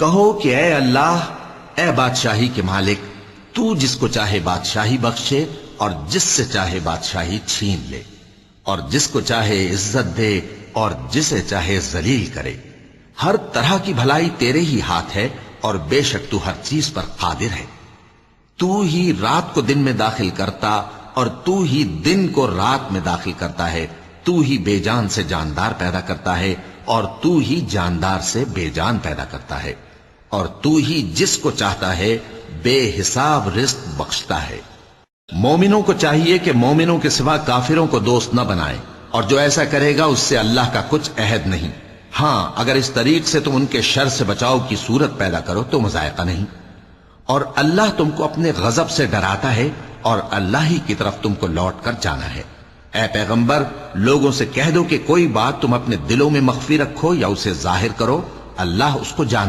کہو کہ اے اللہ، اے بادشاہی کے مالک، تو جس کو چاہے بادشاہی بخشے اور جس سے چاہے بادشاہی چھین لے، اور جس کو چاہے عزت دے اور جسے چاہے ذلیل کرے۔ ہر طرح کی بھلائی تیرے ہی ہاتھ ہے، اور بے شک تو ہر چیز پر قادر ہے۔ تو ہی رات کو دن میں داخل کرتا اور تو ہی دن کو رات میں داخل کرتا ہے۔ تو ہی بے جان سے جاندار پیدا کرتا ہے اور تو ہی جاندار سے بے جان پیدا کرتا ہے، اور تو ہی جس کو چاہتا ہے بے حساب رزق بخشتا ہے۔ مومنوں کو چاہیے کہ مومنوں کے سوا کافروں کو دوست نہ بنائے، اور جو ایسا کرے گا اس سے اللہ کا کچھ عہد نہیں۔ ہاں، اگر اس طریق سے تم ان کے شر سے بچاؤ کی صورت پیدا کرو تو مذائقہ نہیں۔ اور اللہ تم کو اپنے غضب سے ڈراتا ہے، اور اللہ ہی کی طرف تم کو لوٹ کر جانا ہے۔ اے پیغمبر، لوگوں سے کہہ دو کہ کوئی بات تم اپنے دلوں میں مخفی رکھو یا اسے ظاہر کرو، اللہ اس کو جانتا